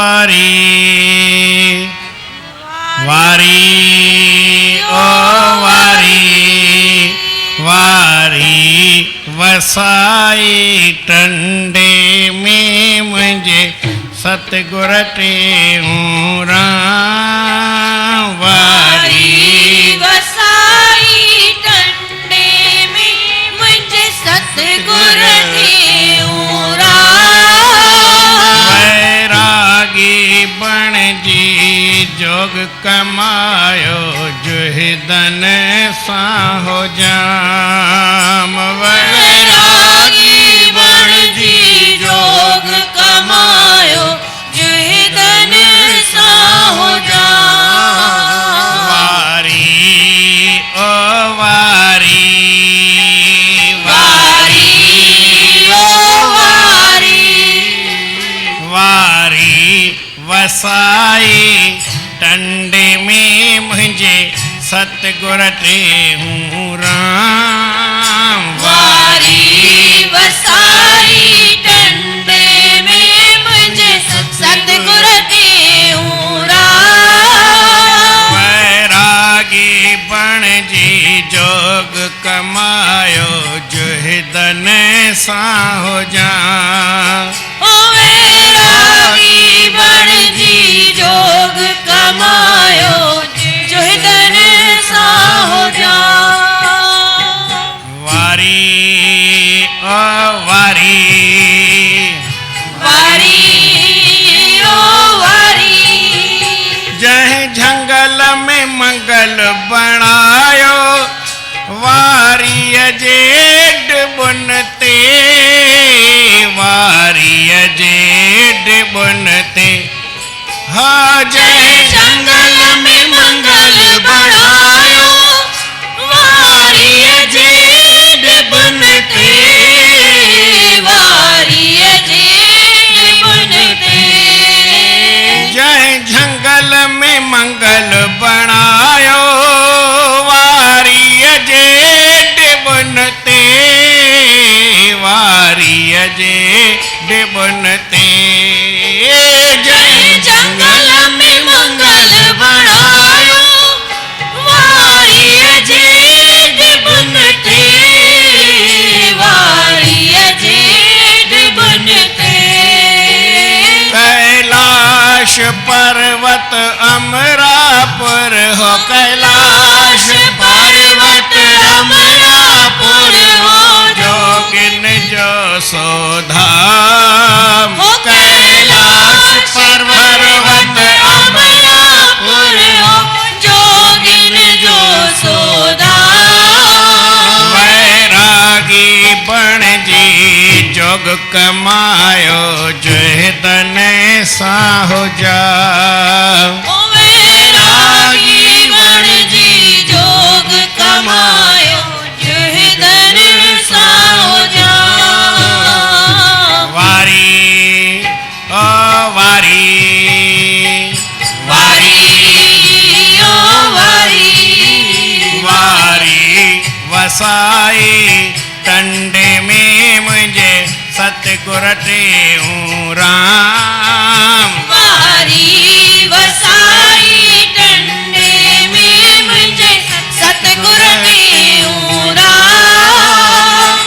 वारी वारी ओ वारी वारी वसाई टंडे में मुझे सतगुर टेऊं राम। वारी वसाई टंडे में मुझे सतगुर टेऊं राम। वैरागी बण जी जोग कमायो जुहिदन साहो जाम। वैरागी बण जी जोग कमायो जुहिदन साहो जाम। वारी ओ वारी वारी ओ वारी वारी वसाई टंडे में मुझे सतगुर टेऊं राम। वारी वसाई टंडे में मुझे सतगुर टेऊं राम। वैरागी बण जी जोग कमायो जुहिदन साहो जाम। ओ वैरागी बण जी जोग कमायो जुहिदन साहो जाम। वारी ओ वारी वारी ओ वारी जह जंगल में मंगल बनायो वारी जेड बुनते। वारी जेड बुनते हाँ जय जंगल में मंगल बढ़ायो वारी जेड बुनते। वारी जेड बुनते जय जंगल में मंगल बनायो वारी जेड बुनते। वारी जेड बुनते जय जंगल में मंगल बढ़ायो वारी जेड बुनते। वारी जेड बुनते कैलाश पर्वत अमरापुर हो। कैलाश पर्वत अमरापुर हो जोगिन जो सोधाम। हो कैलाश पर्वत अमरापुर हो जोगिन जो सोदाम। वैरागी बण जी जोग कमायो जुहिदन साहो जाम। ओ वैरागी बण जी जोग कमायो जुहिदन साहो जाम। वारी ओ वारी वारी ओ वारी वारी वसाई टंडे में मुझे सतगुर टेऊं राम। वारी वसाई टंडे में मुझे सतगुर टेऊं राम।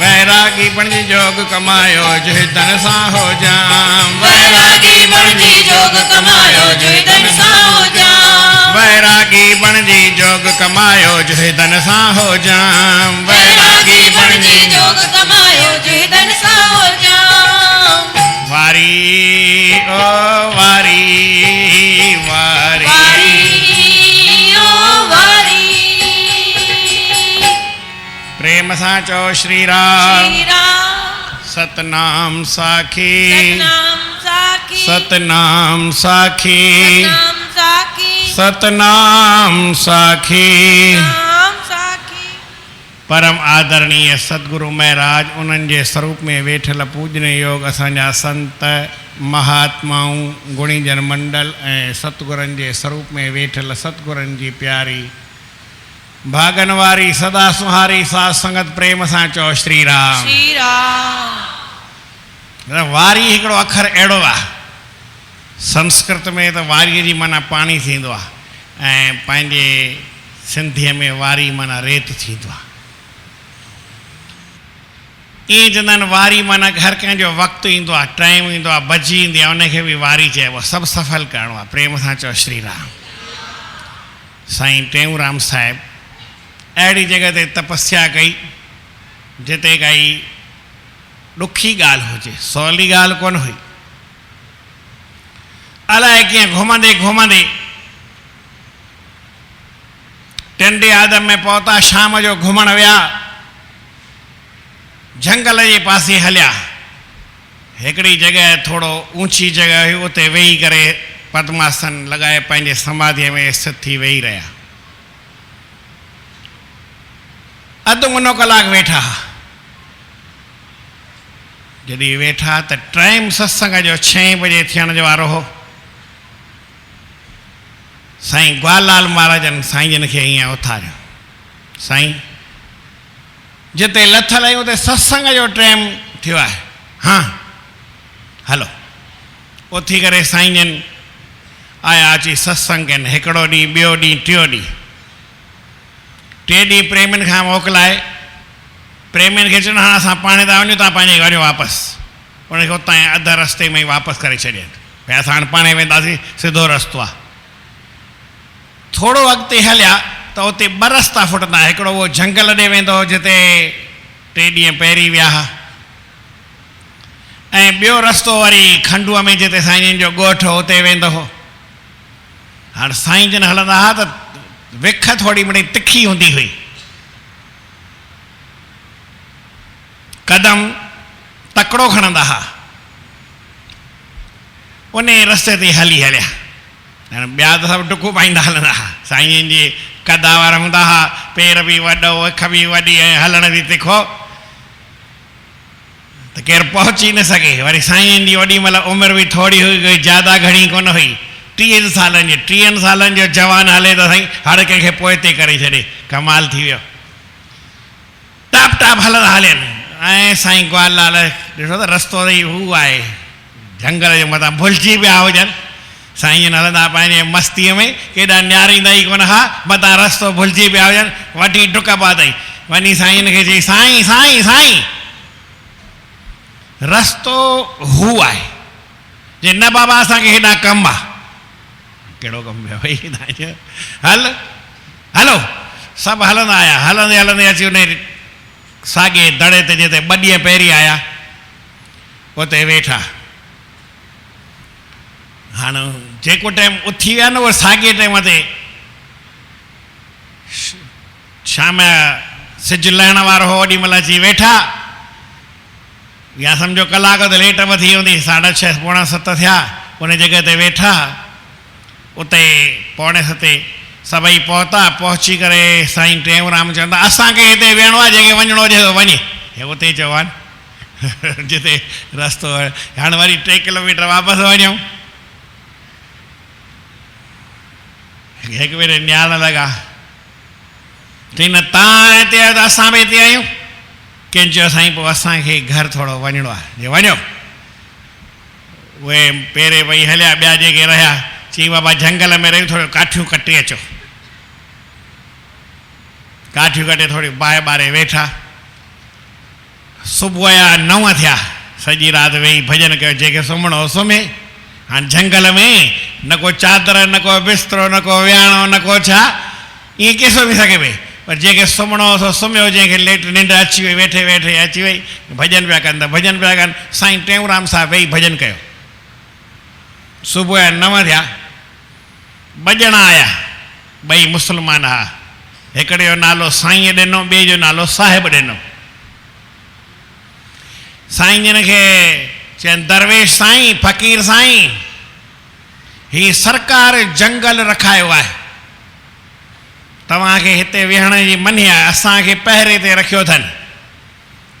वैरागी बण जी जोग कमायो जुहिदन साहो जाम। वैरागी बण जी जोग कमायो जुहिदन साहो जाम। वैरागी बण जी जोग कमायो जुहिदन साहो जाम। वैरागी बण जी जोग कमायो जुहिदन साहो जाम। वारी ओ वारी वारी वारी ओ वारी प्रेम साचो श्री राम। श्री राम सतनाम साखी सतनाम साखी सतनाम साखी सतनाम साखी सतनाम साखी। नाम साखी परम आदरणीय सतगुरु महाराज उन्हनि जे स्वरूप में वेठल पूजने योग असांजा संत महात्माऊं गुणीजन मंडल ऐं सतगुरनि जे स्वरूप में वेठल सतगुरनि जी प्यारी भागन वारी सदा सुहारी साध संगत प्रेम सां चओ श्री राम। श्री राम वारी हिकिड़ो अखर अहिड़ो आहे संस्कृत में तो वारी जी माना पानी थींदो आहे ऐं पंहिंजे सिंधीअ में वारी माना रेत थींदो आहे। ईअं चवंदा आहिनि वारी माना हर कंहिंजो वक़्तु ईंदो आहे, टाइम ईंदो आहे, बची ईंदी आहे, उनखे बि वारी चइबो आहे। सभु सफल करिणो आहे, प्रेम सां चओ श्री राम। साईं टेऊंराम साहिबु अहिड़ी जॻह ते तपस्या कई जिते काई ॾुखी ॻाल्हि हुजे, सवली ॻाल्हि कोन हुई। अलाए कीअं घुमंदे घुमंदे टिंडे आदम में पहुता, शाम जो घुमण विया, जंगल जे पासे हलिया। हिकिड़ी जॻह थोरो ऊंची जॻह हुई, उते वेही करे पद्मासन लॻाए पंहिंजे समाधीअ में स्थित थी वेही रहिया। अधु मुनो कलाकु वेठा। जॾहिं वेठा त टाइम सत्संग जो 6 बजे थियण जो वारो हो। साईं ग्वालाल महाराजनि साईं जन खे हीअं उथारियो, साईं जिते लथल आहियूं उते सत्संग जो टाइम थियो आहे, हाँ हलो। उथी करे साईं जन आया, अची सत्संग कनि। हिकिड़ो ॾींहुं, ॿियो ॾींहुं, टियों ॾींहुं, 3 ॾींहं प्रेमियुनि खां मोकिलाए, प्रेमियुनि खे चवनि हाणे असां पाणे था वञूं, तव्हां पंहिंजे वञो वापसि। उनखे उतां अध रस्ते में ई वापसि करे छॾियनि, भई असां हाणे पाणे वेंदासीं, सिधो रस्तो आहे। थोरो अॻिते हलिया त उते 2 रस्ता फुटंदा। हिकिड़ो उहो जंगल ॾे वेंदो हो जिते 3 ॾींहं पहिरीं विया हुआ, ऐं ॿियो रस्तो वरी खंडूअ में जिते साईं जन जो ॻोठ हो उते वेंदो हो। हाणे साईं जन हलंदा हुआ त विख थोरी मिड़ी तिखी हूंदी हुई, कदम तकिड़ो खणंदा हुआ। उन रस्ते ते हली हलिया। हाणे ॿिया त सभु डुकूं पाईंदा हलंदा हुआ। साईं जन जे कदा वारा हूंदा हुआ, पेर बि वॾो, अख बि वॾी, ऐं हलण बि तिखो, त केरु पहुची न सघे। वरी साईं जन जी ओॾी महिल उमिरि बि थोरी हुई, कोई ज्यादा घणी कोन हुई। 30 सालनि जी, 30 सालनि जो जवान हले त साईं हर कंहिंखे पोइ ते करे छॾे, कमाल थी वियो। टाप टाप हलंदा हलनि, ऐं साईं ग्वालाल ॾिसो त रस्तो त हू आहे, झंगल जे मथां भुलिजी पिया हुजनि। साईं जन हलंदा पंहिंजे मस्तीअ में, केॾा न्यारींदा ई कोन हा, मथां रस्तो भुलिजी पिया हुजनि। वठी डुक पा अथई, वञी साईं खे चई, साईं साईं साईं रस्तो हू आहे, जे न बाबा असांखे हेॾा कमु आहे। कहिड़ो कमु पियो भई, हल हलो। सभु हलंदा आया, हलंदे हलंदे अची उन साॻे दड़े ते जिते 2 ॾींहं पहिरीं आया, उते वेठा। हाणे जेको टाइम उथी विया न, उहो साॻे टाइम ते शाम सिजु लहण वारो हो, ओॾी महिल अची वेठा। या सम्झो कलाक त लेट बि थी हूंदी, 6:30 पौणा 7 थिया। उन जॻह ते वेठा। उते 6:45 सभई पहुता। पहुची करे साईं टेऊंराम चवंदा, असांखे हिते वेहणो आहे, जंहिंखे वञिणो हुजे त वञे। हे उते चवनि जिते रस्तो। हाणे वरी 3 किलोमीटर वापसि वञूं। हिकु भेरे न्याण लॻा, चई न तव्हां हिते आहियो त असां बि हिते आहियूं। कंहिं चयो साईं पोइ असांखे घर थोरो वञिणो आहे, जे वञो। उहे पहिरें भई हलिया, ॿिया जेके रहिया चई बाबा झंगल में रहियूं, थोरो काठियूं कटे अचो। काठियूं कटे थोरी बाहि ॿारे वेठा। सुबुह जा 9 थिया। सॼी राति वेही भॼन कयो, जेके सुम्हणो हो सुम्हे। हाणे झंगल में न को चादर, न को बिस्तरो, न को वियाणो, न को छा, ईअं कंहिं सुम्ही सघे पई। पर जेके सुम्हणो हो सो सुम्हियो, जंहिंखे लेट निंड अची वई, वेठे वेठे अची वई। भॼन पिया कनि त भॼन पिया कनि। साईं टेऊंराम साहिबु वेही भॼन कयो। सुबुह जा 9 थिया। भॼण आया 2 मुस्लमान हुआ। हिकिड़े जो नालो साईं ॾिनो, ॿिए जो नालो साहिबु ॾिनो। साईं जन खे चवनि, दरवेश साईं, फ़क़ीर साईं, ही सरकार जंगल रखायो आहे, तव्हांखे हिते वेहण जी मनी आहे। असांखे पहिरे ते रखियो अथनि।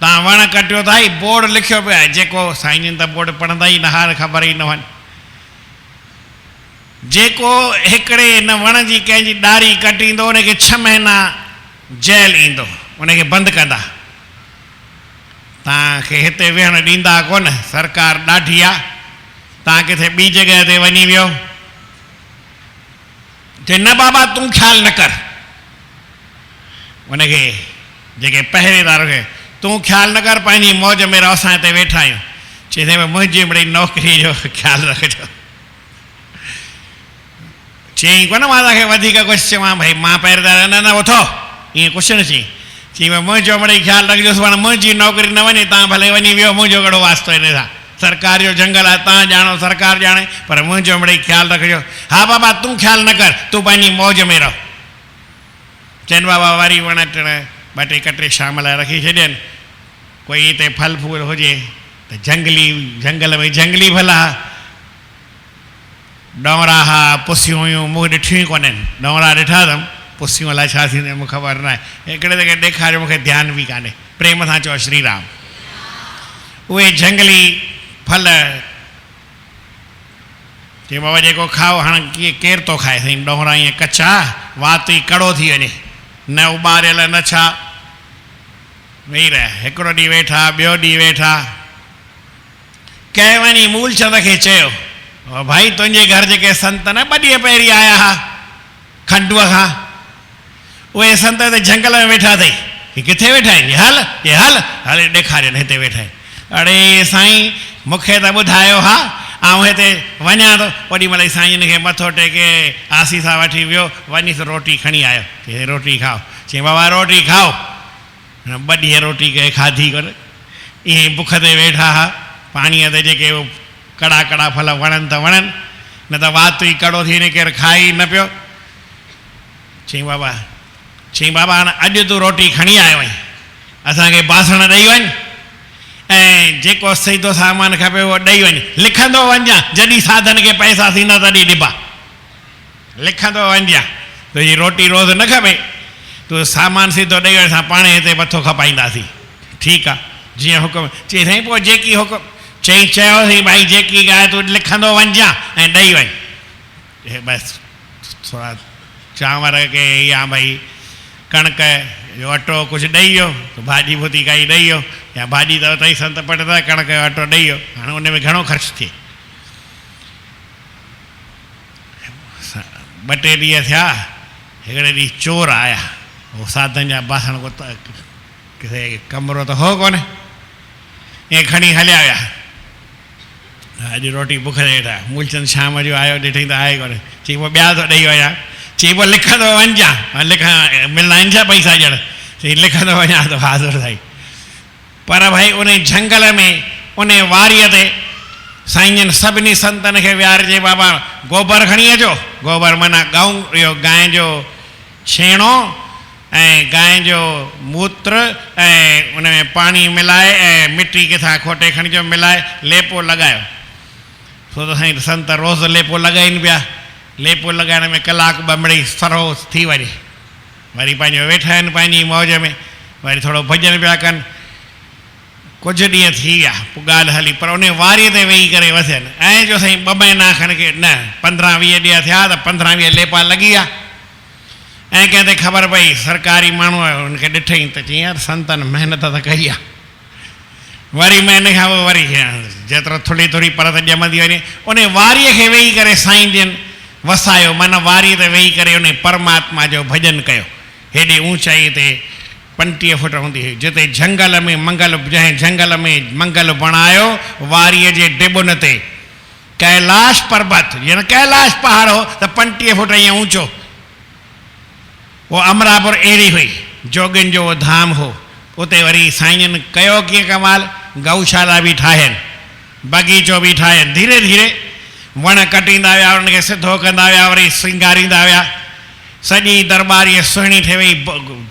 तव्हां वण कटियो था, ही बोर्ड लिखियो पियो आहे। जेको साईं जन त बोर्ड पढ़ंदा ई न, हार ख़बर ई न हुअनि। जेको हिकिड़े हिन वण जी कंहिंजी ॾारी कटींदो, उनखे 6 महीना जेल ईंदो, उनखे बंदि कंदा। तव्हांखे हिते वेहण ॾींदा कोन, सरकार ॾाढी आहे। तव्हां किथे ॿी जॻह ते वञी वियो, चए न बाबा तूं ख़्यालु न कर, उनखे जेके पहिरेदार खे तूं ख़्यालु न कर, पंहिंजी मौज में रहो, असां हिते वेठा आहियूं। चई मुंहिंजी मिड़ई नौकिरी जो ख़्यालु रखिजो। चई कोन मां तव्हांखे वधीक कुझु चवां, भई मां पहिरेदार न न उथो, ईअं कुझु न चई। चई मुंहिंजो मिड़ई ख़्यालु रखिजोसि, पाण मुंहिंजी नौकिरी न वञे, तव्हां भले वञी वियो, मुंहिंजो कहिड़ो वास्तो हिन सां, सरकार जो जंगल आहे, तव्हां ॼाणो सरकार ॼाणे, पर मुंहिंजो मिड़ई ख़्यालु रखिजो। हा बाबा तूं ख़्यालु न कर, तूं पंहिंजी मौज में रहो। चइनि बाबा वरी वण टिण ॿ टे कटे शाम लाइ रखी छॾियनि। कोई हिते फल फूल हुजे त जंगल में जंगली फल हा, डौरा हा, पुसियूं हुयूं, मूंखे ॾिठियूं ई कोन्हनि, डौरा ॾिठा अथमि, पुसियूं अलाए छा थींदियूं मूंखे ख़बर न आहे, हिकिड़े दफ़े ॾेखारियो, मूंखे ध्यानु बि कान्हे, प्रेम सां चओ श्री राम। उहे जंगली फल चई बाबा जेको खाओ, हाणे कीअं केरु थो खाए साईं, डोहरा ईअं कचा, वात ई कड़ो थी वञे, न उॿारियल न छा, वेही रहिया। हिकिड़ो ॾींहुं वेठा, ॿियो ॾींहुं वेठा, कंहिं वञी मूलचंद खे चयो भाई तुंहिंजे घर जेके संत न 2 ॾींहं पहिरीं आया हुआ खंडूअ खां, उहे संत हिते जंगल में वेठा अथई। ही किथे वेठा आहिनि? हल ये हल हले ॾेखारियनि हिते वेठा आहिनि। अड़े साईं मूंखे त ॿुधायो हा, ऐं हिते वञा थो, ओॾी महिल साईं खे मथो टेके आसी सां वठी वियो, वञी त रोटी खणी आयो, चई रोटी खाओ। चई बाबा रोटी खाओ, 2 ॾींहं रोटी कंहिं खाधी कोन, ईअं बुख ते वेठा हा, पाणीअ ते जेके कड़ा कड़ा फल वणनि त वणनि, न त वात ई कड़ो थी वञे, केरु खाए ई न पियो। चई बाबा हाणे अॼु तूं रोटी खणी आयो आहीं, असांखे बासण ॾेई वञ, ऐं जेको सीधो सामान खपे उहो ॾेई वञ, लिखंदो वञा, जॾहिं साधन खे पैसा थींदा तॾहिं ॾिबा, लिखंदो वञा, तुंहिंजी रोटी रोज़ न खपे, तूं सामान सीधो ॾेई वञ, असां पाण हिते मथो खपाईंदासीं। ठीकु आहे, जीअं हुकुम। चई साईं पोइ जेकी हुकुम, चयोसीं भाई जेकी ॻाल्हि तूं लिखंदो वञा ऐं ॾेई वञ, बसि थोरा चांवर के या भई कणक जो अटो कुझु ॾेई वियो, भाॼी भुती काई ॾेई वियो, या भाॼी त अथई संत पट त कणक जो अटो ॾेई वियो, हाणे उन में घणो ख़र्चु थिए। 2 टे ॾींहं थिया, हिकिड़े ॾींहुं चोर आया, उहो साधन जा बासण को किथे कमिरो त हो कोन्हे, ईअं खणी हलिया विया। अॼु रोटी बुख ते वेठा, मूलचंद शाम जो आयो, ॾिठई त आहे कोन्हे, चई पोइ ॿिया थो ॾेई वञा, चई पोइ लिखंदो वञा, मिलंदा आहिनि छा पैसा ॼण, चई लिखंदो वञा त बहादुर साईं। पर भाई उन जंगल में उन वारीअ ते साईं सभिनी संतनि खे विहारिजे, बाबा गोबर खणी अचो, गोबर माना गऊं, इहो गांइ जो छेणो ऐं गांइ जो मूत्र, ऐं उन में पाणी मिलाए ऐं मिटी किथां खोटे खणी अचो, मिलाए लेपो लॻायो। छो त साईं संत रोज़ लेपो लॻाइनि पिया, लेपो लॻाइण में कलाकु 2 मिड़ई सरो थी वञे, वरी पंहिंजो वेठा आहिनि पंहिंजी मौज में, वरी थोरो भॼन पिया कनि। कुझु ॾींहं थी विया, पोइ ॻाल्हि हली, पर उन वारीअ ते वेही करे वसियनि, ऐं जो साईं 2 महीना खनि के न 15-20 ॾींहं थिया त 15-20 लेपा लॻी विया। ऐं कंहिं ते ख़बर पई, सरकारी माण्हू हुनखे ॾिठई त चई यार संतनि महिनत त कई आहे, वरी महीने खां पोइ वरी जेतिरो थोरी थोरी परत ॼमंदी वञे, उन वारीअ खे वेही करे साईं जन वसायो, माना वारीअ ते वेही करे उन परमात्मा जो भॼन कयो। हेॾे ऊचाई ते 35 फुट हूंदी हुई, जिते जंगल में मंगल, जंहिं जंगल में मंगल बणायो, वारीअ जे डिॿुन ते कैलाश पर्वत, जीअं कैलाश पहाड़ हो त 35 फुट ईअं ऊंचो, वो अमरापुर अहिड़ी हुई, जोगिन जो धाम हो। उते वरी साईं कयो कीअं कमाल, गौशाला बि ठाहियनि, बगीचो बि ठाहियनि, धीरे धीरे वण कटींदा विया, उनखे सिधो कंदा विया, वरी सिंगारींदा विया, सॼी दरबारी सुहिणी ठही वई,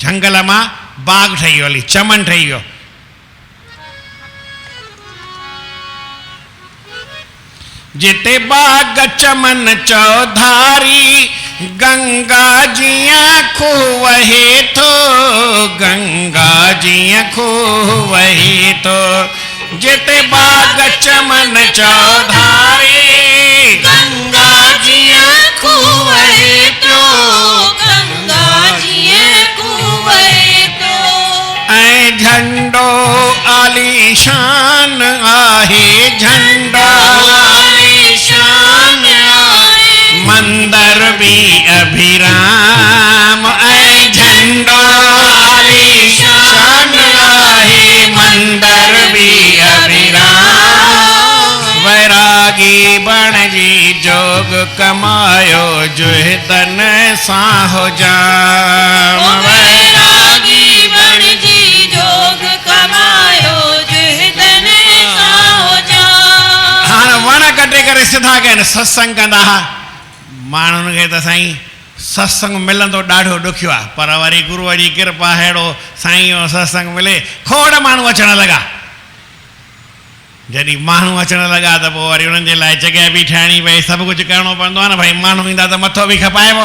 जंगल मां बाग ठही वियो, हली चमन ठही वियो। जिते बाग चमन चौधारी, गंगा जियां खूह वहे थो, गंगा जियां खूह वहे थो, जिते बाग चमन चौधारी, गंगा जियां खूह वहे थो, गंगा जियां खूह वहे थो, ऐं झंडो आलीशान आहे, झंडो जी जोग कमायो जो धन सां हो जाम। ओ वैरागी बण जी जोग कमायो जो धन सां हो जाम। हाणे वण कटे करे सिधा कनि सत्संग कंदा हुआ। माण्हुनि खे त साईं सत्संग मिलंदो ॾाढो ॾुखियो आहे, पर वरी गुरूअ जी कृपा अहिड़ो साईं जो सत्संग मिले, खोड़ माण्हू अचण लॻा। जॾहिं माण्हू अचण लॻा त पोइ वरी उन्हनि जे लाइ जॻह बि ठाहिणी पई, सभु कुझु करिणो पवंदो आहे न भाई। माण्हू ईंदा त मथो बि खपाइबो।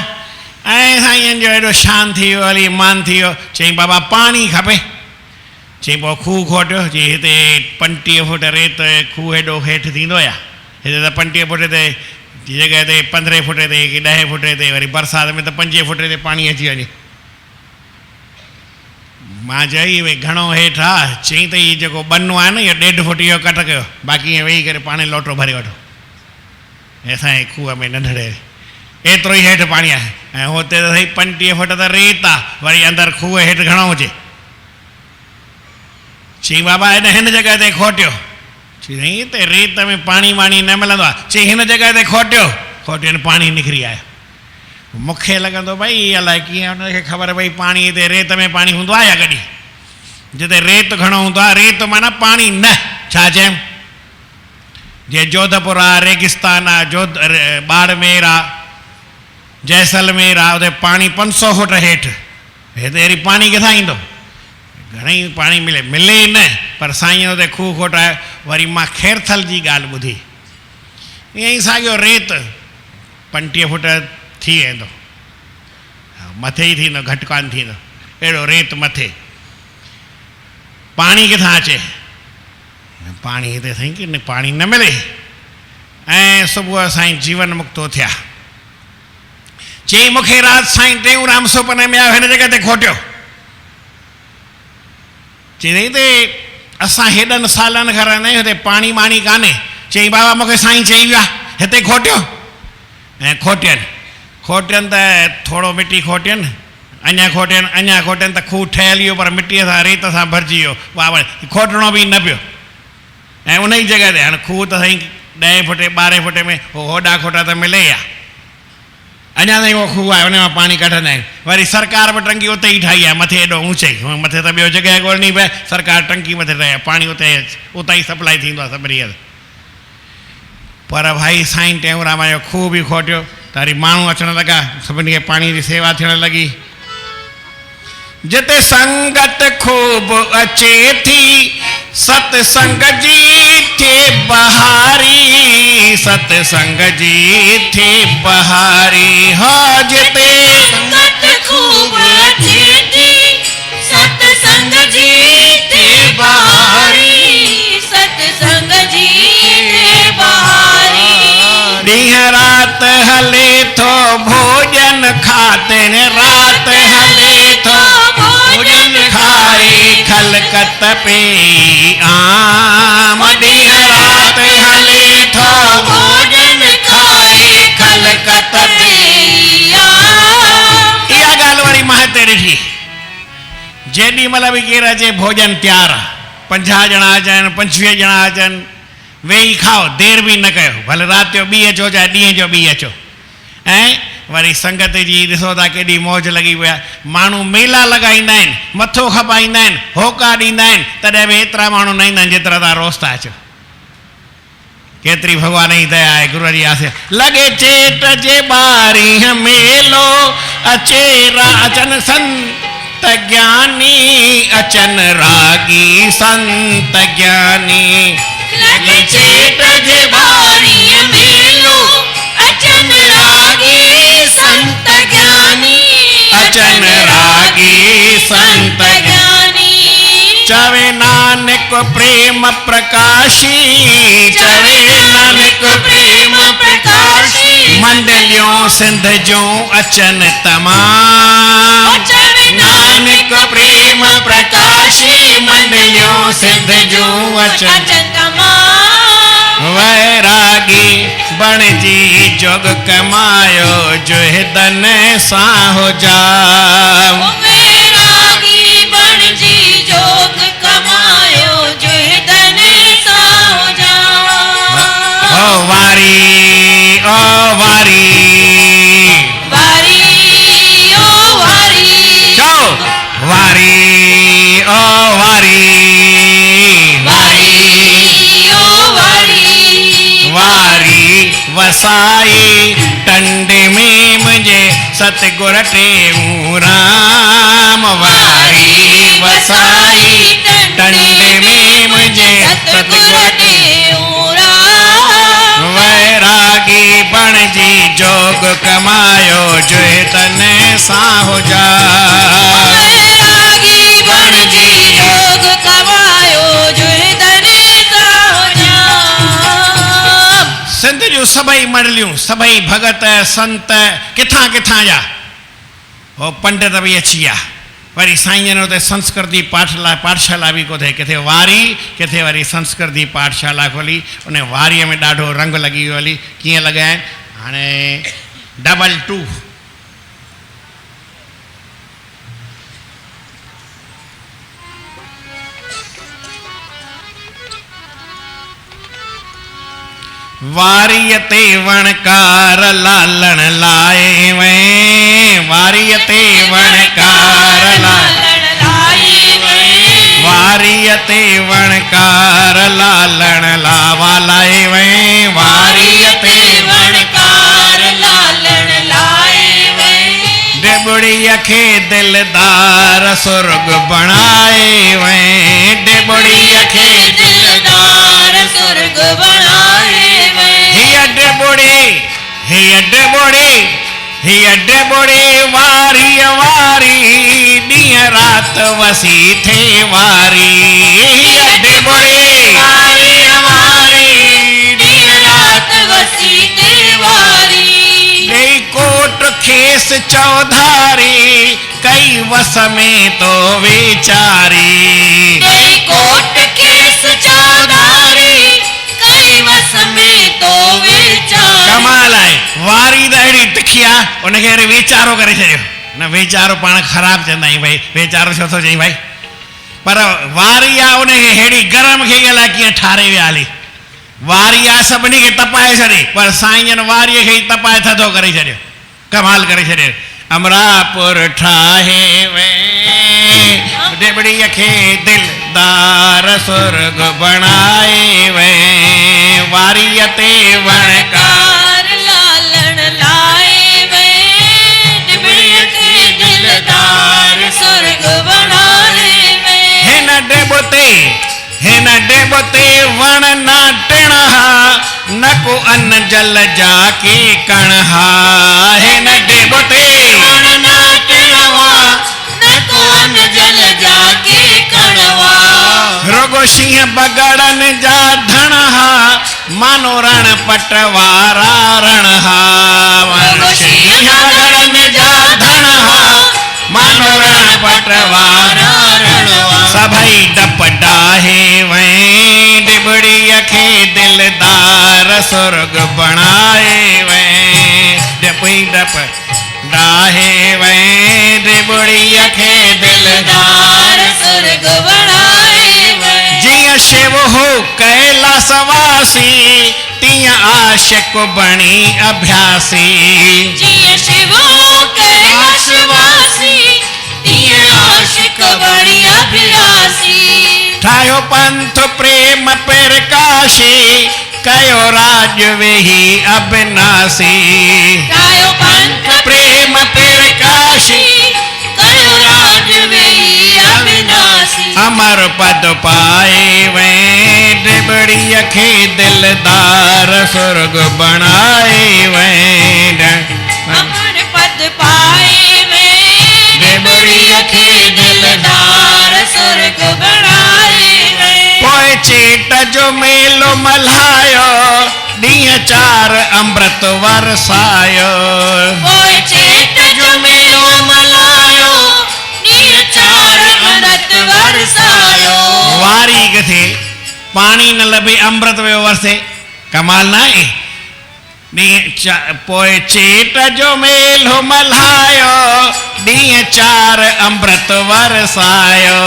ऐं साईं जो एॾो शान थी वियो, हली मान थी वियो। चईं बाबा पाणी खपे। चईं पोइ खूह खोटियो। चई हिते 25 फुट रेत खूह हेॾो हेठि थींदो या? हिते त 25 फुट ते जॻह ते 15 फुट ते की 10 फुट ते, वरी बरसाति में त 5 फुट ते पाणी अची वञे। मां चई भई घणो हेठि आहे? चई त इहो जेको बनो आहे न इहो 1.5 फुट इहो कट कयो, बाक़ी ईअं वेही करे पाणी लोटो भरे वठो। असांजे खूह में नंढड़े एतिरो ई हेठि पाणी आहे। ऐं हुते त साईं 25 फुट त रेत आहे, वरी अंदरि खूह हेठि घणो हुजे? चई बाबा हिन जॻह ते खोटियो। चई हिते रेत में पाणी वाणी न मिलंदो आहे। चई हिन जॻह ते खोटियो पाणी निकिरी आयो। मूंखे लॻंदो भई अलाए कीअं हुनखे ख़बर भई पाणी हिते रेत में पाणी हूंदो आहे या कॾहिं? जिते रेत घणो हूंदो आहे, रेत माना पाणी न। छा चयमि? जीअं जोधपुर आहे, रेगिस्तान आहे, बाड़मेर आहे, जैसलमेर आहे, उते पाणी 500 फुट हेठि। हिते वरी पाणी किथां ईंदो? घणेई पाणी मिले ई न, पर साईं हुते खूह खोटायो। वरी मां खेरथल जी ॻाल्हि ॿुधी। ईअं ई साॻियो रेत 25 फुट थी वेंदो, मथे ई थींदो, घटि कान थींदो। अहिड़ो रेत मथे, पाणी किथां अचे? पाणी हिते साईं कि पाणी न मिले। ऐं सुबुह साईं जीवन मुक्तो थिया। चई मूंखे राति साईं टेऊंराम सुपने में आयो, हिन जॻह ते खोटियो। चई हिते असां हेॾनि सालनि खां रहंदा आहियूं, हिते पाणी वाणी कान्हे। चई बाबा मूंखे साईं चई विया हिते खोटियो। ऐं खोटियनि त थोरो मिटी खोटियनि, अञा खोटियनि त खूह ठहियलु इहो, पर मिटीअ सां रेत सां भरिजी वियो। बाबा खोटणो बि न पियो। ऐं उन ई जॻह ते हाणे खूह त साईं 10 फुट 12 फुट में होॾा खोटा त मिले या? अञा ताईं उहो खूह आहे, उन मां पाणी कढंदा आहिनि। वरी सरकार बि टंकी उते ई ठाही आहे, मथे एॾो ऊचाई, मथे त ॿियो जॻह ॻोल्हणी पए, सरकार टंकी मथे ठाही आहे, पाणी उतां ई सप्लाई थींदो आहे सभिनी हंधि। पर भाई साईं टेऊंराम जो खूह बि खोटियो त वरी माण्हू अचण लॻा, सभिनी खे पाणी जी सेवा थियण लॻी। जिते संगत खूब अचे थी, सतसंग जी थे बहारी, सतसंग जी थे बहारी। हो जिते संगत खूब अचे थी, सतसंग जी थे बहारी, सतसंग जी थे बहारी। ॾींहं रात हले थो भोजन खाते, रात हले थो भोजन खाए, खलकत पे आम। ॾींहं रात हले थो भोजन खाए, खलकत पे आम। इहा ॻाल्हि वरी मां हिते ॾिठी। जेॾी महिल बि केरु अचे भोजन तयारु आहे, 50 ॼणा अचनि, 25 ॼणा अचनि, वेही खाओ, देरि बि न कयो, भले राति जो 2 अचो चाहे ॾींहं जो 2 अचो। ऐं वरी संगत जी ॾिसो था केॾी मौज लॻी पई आहे। माण्हू मेला लॻाईंदा आहिनि, मथो खपाईंदा आहिनि, होका ॾींदा आहिनि, तॾहिं बि एतिरा माण्हू न ईंदा आहिनि जेतिरा तव्हां रोज़ था अचो। केतिरी भॻवान जी दया आहे, गुरूअ जी आस। लॻे चेट जे ॿारीह मेलो, अचे अचनि संत ज्ञानी, अचनि रागी संत ज्ञानी। लॻे चेट जे ॿारीह मेलो, अचनि रागी संत ज्ञानी, अचनि रागी संत ज्ञानी। चवे नानक प्रेम प्रकाशी, चवे नानक प्रेम प्रकाशी। मंडलियों सिंध जो अचनि तमाम। चवे नानक प्रेम प्रकाशी, मंडलियों सिंध जो अचनि तमाम। वैरागी बण जी जोग कमायो, जो धन सां हो जाम। वैरागी बण जी जोग कमायो, जो धन सां हो जाम। वारी ओ वारी वारी ओ वारी जाओ वारी ओ वारी वारी ओ वारी वारी वसाई टंडे में मुझे सतगुर टेऊ राम वारी वसाई टंडे में मुझे सतगुर वैरागी बण जी जोग कमायो जो तने साहो जा वैरागी बण जी जोग कमायो जो तने साहो जा। सिंध जूं सभई मंडलियूं सभई भगत संत किथां किथां जा हो पंडित बि अची विया वरी साईं जन उते संस्कृति पाठशाला बि कोठे किथे वारी किथे वरी संस्कृति पाठशाला खोली उन वारीअ में ॾाढो रंग लॻी वियो हली कीअं लॻाइनि हाणे 22 वारीअ ते वणकार लालण लाए वे वारीअ ते वणकार लालण लाए वे वारीअ ते वणकार लालण लावा लाए वे वारीअ ते वणकार लालण लाए वे डिबड़ीअ खे दिलदार सुर्ग बणाए वे डिबड़ीअ खे दिलदार सुर्ग बनाए वे हीअ डिबड़ी वारीअ वारी ॾींहं राति वसी थे वारी हीअ डिबड़ी वारीअ वारी ॾींहं राति वसी थे वारी ॾेई कोट खेस चौधारी कई वस में तो वीचारी ॾेई कोट खेस चौधारी कई वस में तो वीचारी कमाल आहे वारी त अहिड़ी तिखी आहे उनखे वरी वीचारो करे छॾियो न वीचारो पाण ख़राबु चवंदा आहियूं भई वीचारो छो थो चई भाई पर वारी आहे उनखे अहिड़ी गरम खे अलाए कीअं ठारे विया हली वारी आहे सभिनी खे तपाए छॾे पर साईं जन वारीअ खे ई तपाए थधो करे छॾियो कमाल करे छॾियो अमरापुर ठाहे वे डिबड़ीअ खे दिलदार सुर्ग बणाए वे वारीअ ते वणकार लालण लाए वे डिबड़ीअ खे दिलदार सुर्ग बनाए वे हिन डेब ते वण नाटण न को अन जल जाके कण हिन डेब ते वण नाटण न को अन जल जाके कणवा रुगो शींह बगड़न जा धण मानो रण पटवारा रण शींह बगड़न जा धण मानो रण पटवारा सभई डप डाहे वे डिबड़ीअ खे दिलदार सुर्ग बणाए वे डपई डप डाहे वे डिबड़ीअ खे दिलदार सुर्ग बनाए वे जिया शिव हो कैलासवासी तिया आशिक बणी अभ्यासी जिया शिव कैलासवासी तिया आशिक बणी अभ्यासी ठायो पंथ प्रेम प्रकाशी कयो राज वेही अविनाशी ठायो पंथ प्रेम प्रकाशी कयो राज वेही अविनाशी अमर पद पाए वे डिबड़ीअ खे दिलदार सुर्ग बणाए वे अमर पद पाए वे डिबड़ीअ खे दिलदार सुर्ग बनाए वे पोइ चेट जो मेलो मल्हायो ॾींहं 4 अमृत वरसायो पोइ चेट जो मेलो मल्हायो ॾींहं 4 अमृत वरसायो वारी किथे पाणी न लभे अमृत वियो वरसे कमाल न आहे पोइ चेट जो मेलो मल्हायो ॾींहं 4 अमृत वरसायो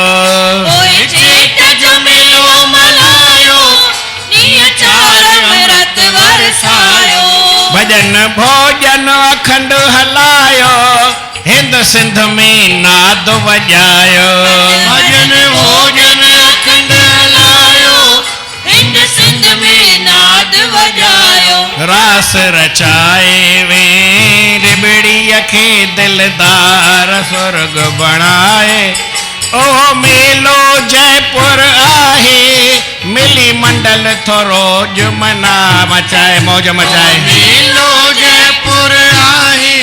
पोइ चेट जो मेलो मल्हायो ॾींहं 4 अमृत वरसायो भजन भोजन अखंड हलायो हिंद सिंध में नाद वजायो भजन भोजन अखंड हलायो हिंद सिंध में नाद वजायो रास रचाए वे डिबड़ीअ खे दिलदार स्वर्ग बणाए ओ मेलो जयपुर आहे मिली मंडल थोरो जुमना मचाए मौज मचाए मेलो जयपुर आहे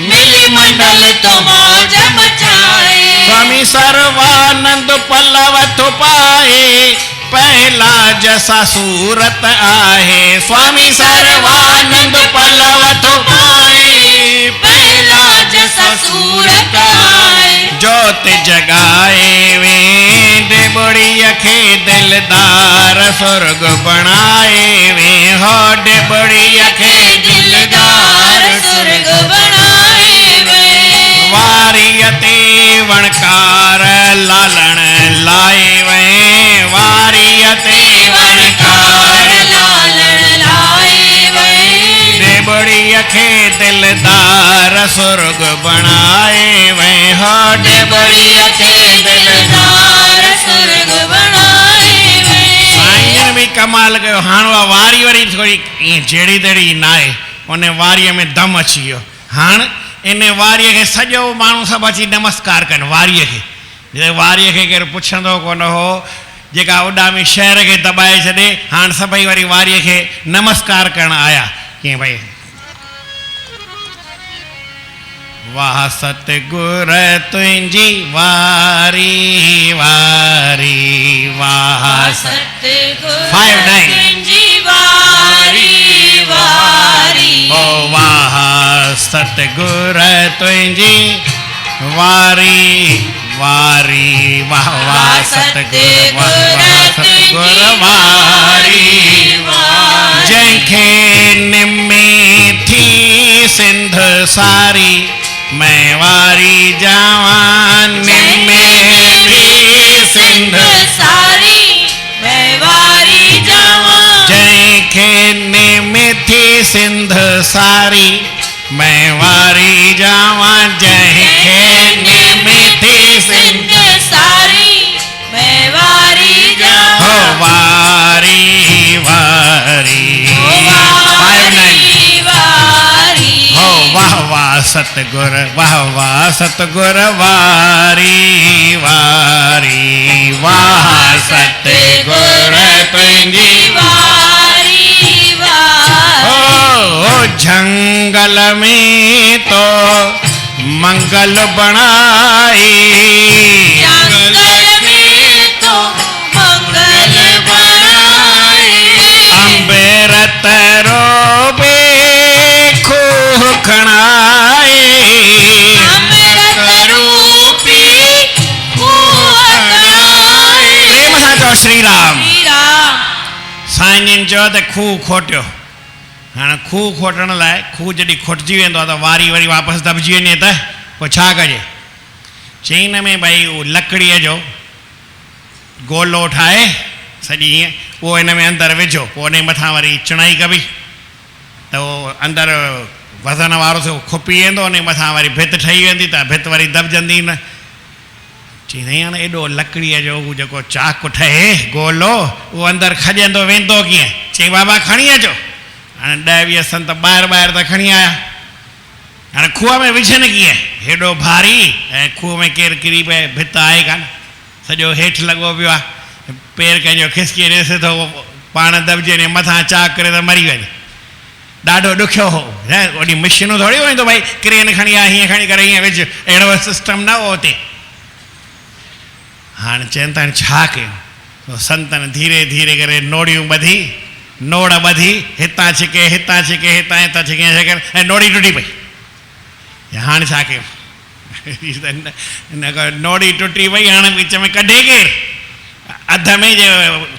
मिली मंडल तो मौज मचाए स्वामी सर्वानंद पल्लव थुपाए पहला जसा सूरत आहे स्वामी सर्वानंद पल्लव थुपाए पहला जसा सूरत आए जोत जगाए वे डिबड़ीअ खे दिलदार स्वर्ग बणाए वे हो डिबड़ीअ खे दिलदार स्वर्ग बनाए वे वारीअ ते वणकार लालण लाए वे वारीअ ते वणकार लालण लाए वे डिबड़ीअ खे दिलदार स्वर्ग बणाए वे हो डिबड़ीअ खे दिलदार स्वर्ग बनाए वे साईं भी कमाल कयो हाणे उहा वारी वरी थोरी ईअं जहिड़ी तहिड़ी न आहे उन वारीअ में दम अची वियो हाणे इन वारीअ खे सॼो माण्हू सभु अची नमस्कार कनि वारीअ खे वारीअ खे केरु पुछंदो कोन हो जेका उॾामी शहर खे दॿाए छॾे हाणे सभई वरी वारीअ खे नमस्कार करणु आया कीअं भई वाह सतगुर तुंहिंजी वारी वारी वाह सतगुर 5-9 तुंहिंजी वारी वारी ओ वाह सतगुर तुंहिंजी वारी वारी वाह वाह सतगुर वाह सतगुर वारी जंहिंखे निमे थी सिंध सारी मैं वारी जवान निमे थी सिंध सारी मैं वारी जावां जंहिंखे निमे थी सिंध सारी मैं वारी जवां जंहिंखे निमे थी सिंध सिंध सारी मैं वारी हो जावां वारी वारी 5-9 वारी हो वाह वाह सतगुर वारी वारी वाह सतगुर तुंहिंजी वारी वारी ओ जंगल में तो मंगल बनाए जंगल में तो मंगल बनाए अम्बेरत रोबे खूह खणाए अमृत रूपी कुआं प्रेम सां चओ श्री राम श्री राम साईं जिन चयो त खूह खोटियो हाणे खूह खोटण लाइ खूह जॾहिं खोटिजी वेंदो आहे त वारी वरी वापसि दॿिजी वञे त पोइ छा कजे चई हिन में भई उहो लकड़ीअ जो गोलो ठाहे सॼी ईअं उहो हिन में अंदरि विझो पोइ उन मथां वरी चुणाई कबी त उहो अंदरि वज़न वारो थियो खुपी वेंदो उन मथां वरी भित ठही वेंदी त भित वरी दॿजंदी न चई हाणे एॾो लकड़ीअ जो हू जेको चाक ठहे गोलो उहो अंदरि खॼंदो वेंदो कीअं चई बाबा खणी अचो हाणे 10-20 संत ॿाहिरि त खणी आया हाणे खूह में विझनि कीअं हेॾो भारी ऐं खूह में केरु किरी पए भित आहे कान सॼो हेठि लॻो पियो आहे पेर कंहिंजो खिसकी ॾिसे थो पाण दॿिजे ने मथां चाक करे त मरी वञे ॾाढो ॾुखियो हो ओॾी मशीनूं थोरी हुयूं त भई क्रेन खणी आहे हीअं खणी करे हीअं विझ अहिड़ो सिस्टम न हो हुते हाणे चवनि था छा कयूं संतनि धीरे धीरे करे नोड़ियूं ॿधी नोड़ ॿधी हितां छिके हितां छिके हितां हितां छिके ऐं नोड़ी टुटी पई हाणे छा कयूं नोड़ी टुटी पई हाणे विच में कढे केरु अध में जे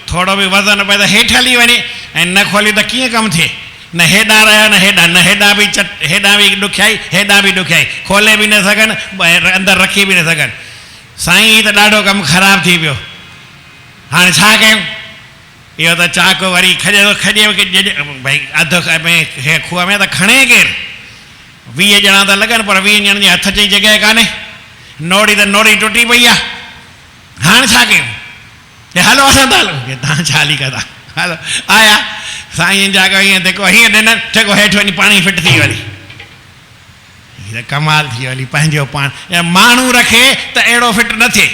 थोरो बि वज़न पए त हेठि हली वञे ऐं न खोली त कीअं कमु थिए न हेॾा रहिया न हेॾा बि हेॾा बि ॾुखियाई हेॾा बि ॾुखियाई खोले बि न सघनि अंदरि रखी बि न सघनि साईं त ॾाढो कमु ख़राबु थी पियो हाणे छा कयूं इहो त चाक वरी खजे थो खजे भई अधु में खूह में त खणे केरु 20 ॼणा त लॻनि पर 20 ॼणनि जे हथ जी जॻह कान्हे नोड़ी त नोड़ी टुटी पई आहे हाणे छा कयूं हलो असां त हलो तव्हां छा हली कंदा हलो आया साईं जा हीअं जेको हीअं ॾिननि जेको हेठि वञी पाणी फिट थी वञे हीअ कमाल थी वञे पंहिंजो पाण माण्हू रखे त अहिड़ो फिट न थिए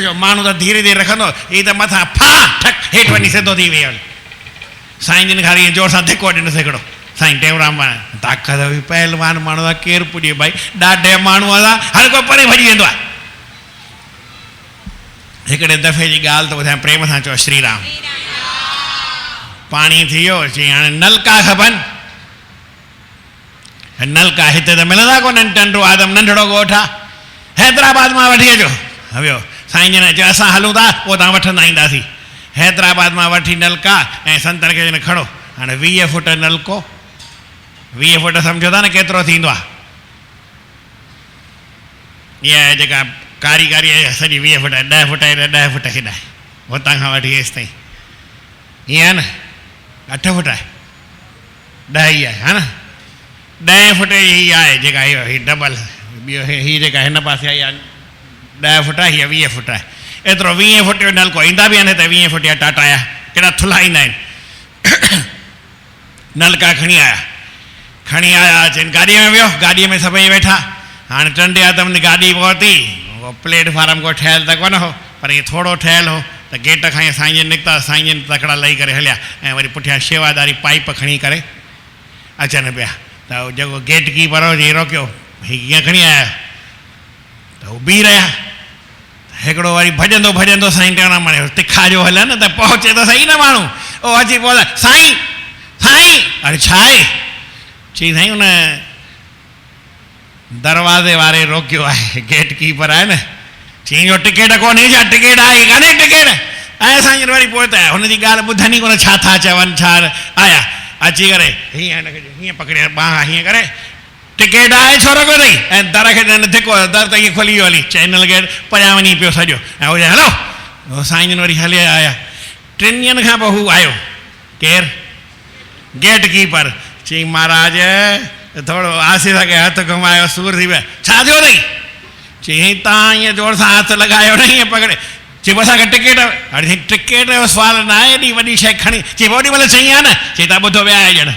जो माण्हू त धीरे धीरे रखंदो हीअ त मथां फा ठक हेठि वञी सिधो थी वियो साईं जिन खां ईअं जोर सां धिको ॾिनसि हिकिड़ो साईं टेऊंराम ताक़त हुई पहलवान माण्हू आहे केरु पुॼे भाई ॾाढे माण्हू आहे हर को परे भॼी वेंदो आहे हिकिड़े दफ़े जी ॻाल्हि त ॿुधायां प्रेम सां चओ श्री राम पाणी थी वियो चई हाणे नलका खपनि नलका हिते त मिलंदा कोन्हनि टंडो आदम नंढड़ो ॻोठ आहे हैदराबाद मां वठी अचो वियो साईं जन चयो असां हलूं था पोइ तव्हां वठंदा ईंदासीं हैदराबाद मां वठी नलका ऐं संतनि खे खणो हाणे 20 फुट नलको 20 फुट सम्झो था न केतिरो थींदो आहे इहा जेका कारीगरी आहे सॼी 20 फुट 10 फुट 10 फुट केॾा हुतां खां वठी हेसि ताईं ईअं आहे न 8 फुट आहे 10 ई आहे हा न 10 फुट हीअ आहे जेका हीअ डबल ॿियो हीअ जेका हिन पासे आई आहे 10 फुट आहे हीअ 20 फुट आहे एतिरो 20 फुट जो नलको ईंदा बि आहिनि त 20 फुट जा टाटा जा केॾा थुल्हा ईंदा आहिनि नलका खणी आया चइनि गाॾीअ में वियो गाॾीअ में सभई वेठा हाणे टंडे आदम जी गाॾी पहुती उहो प्लेटफार्म को ठहियलु त कोन हो पर ईअं थोरो ठहियलु हो त गेट खां ई साईं जन निकिता साईं जन तकड़ा लही करे हलिया ऐं वरी पुठियां शेवादारी पाइप खणी करे अचनि पिया त जेको गेट कीपर हो चई रोकियो हीअ कीअं खणी आया त हू बीह रहिया हिकिड़ो वरी भॼंदो साईं टेऊंराम तिखा जो हले न त पहुचे त सही न माण्हू उहो अची पहुता साईं अरे छा आहे चई साईं हुन दरवाज़े वारे रोकियो आहे गेट कीपर आहे न चई जो टिकेट कोन्हे छा टिकेट आहे कान्हे टिकेट ऐं साईं जन वरी पहुता हुनजी ॻाल्हि ॿुधनि ई कोन छा था चवनि छा आया अची करे हीअं पकड़े बांह हीअं करे टिकेट आहे छो रखो अथई ऐं दर खे धिको दर त ईअं खुली वियो हली चैनल गेट परियां वञी पियो सॼो ऐं उहो हलो साईं जन वरी हले आया 3 ॾींहंनि खां पोइ हू आयो केरु गेट कीपर चई महाराज थोरो आसे सां हथ घुमायो सूर थी वियो छा थियो अथई चई तव्हां ईअं जोर सां हथु लॻायो न ईअं पकड़े चई असांखे टिकेट हाणे टिकेट जो सुवाल न आहे एॾी वॾी शइ खणी चई ओॾी महिल चई आहे न चई तव्हां ॿुधो विया आहियो ॼण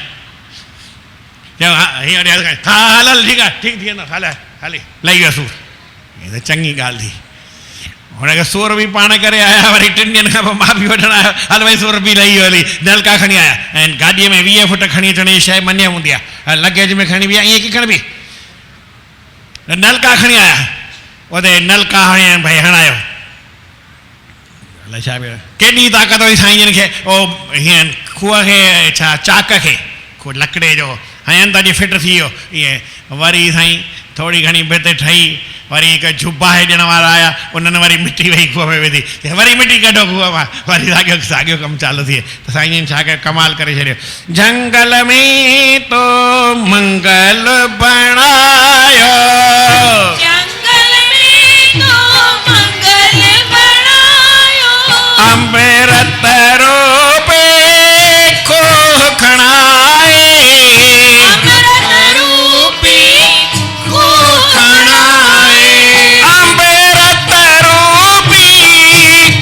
चयो हा हल ठीकु आहे ठीकु थी वेंदो हले हले लही वियो सूर हीअ त चङी ॻाल्हि थी हुनखे सूर बि पाण करे आया वरी 3 ॾींहंनि खां पोइ मां बि वठणु आयो हल भई सूर बि लही वियो हली नलका खणी आया ऐं गाॾीअ में 20 फुट खणी अचण जी शइ मञे हूंदी आहे लगेज में खणी विया ईअं कीअं खणबी नलका खणी आया उते नलका हणी भई हणायो छा पियो केॾी ताक़त हुई साईं जन खे उहो हीअं खूह खे छा चाक खे खूह लकिड़े जो हयनि त अॼु फिट थी वियो ईअं वरी साईं थोरी घणी भित ठही वरी हिकु जुबाहे ॾियण वारा आया उन्हनि वरी मिटी वई खूह में विधी वरी मिटी कढो खूह मां वरी साॻियो कमु चालू थिए त साईं जन छा कयो कमाल करे छॾियो जंगल में तो मंगल बणायो अमृत रूपे खोह खणाए अमृत रूपी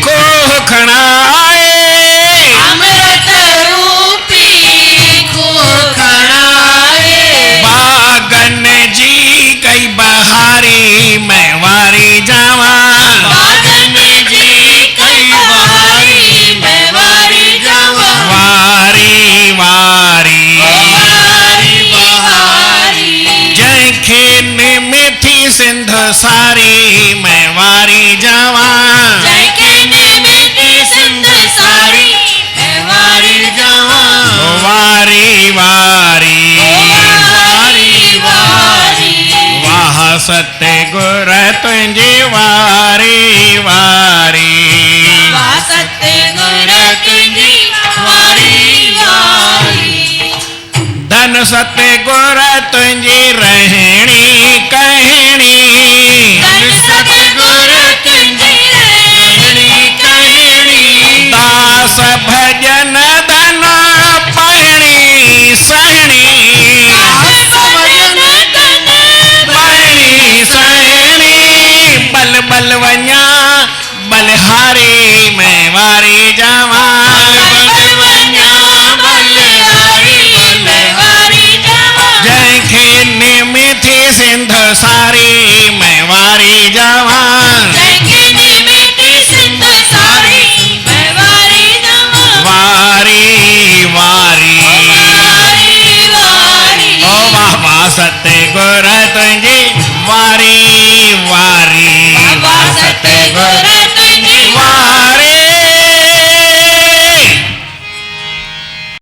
खोह खणाए बागन जी कई बहारी मैं वारी जावा सिंध सारी मैं वारी जावा वारी वारी वाह सत्य गुर तुंहिंजी वारी वारी धन सत्य गुर तुंहिंजी रहणी कहणी दास भज सतगुर तुझी वारी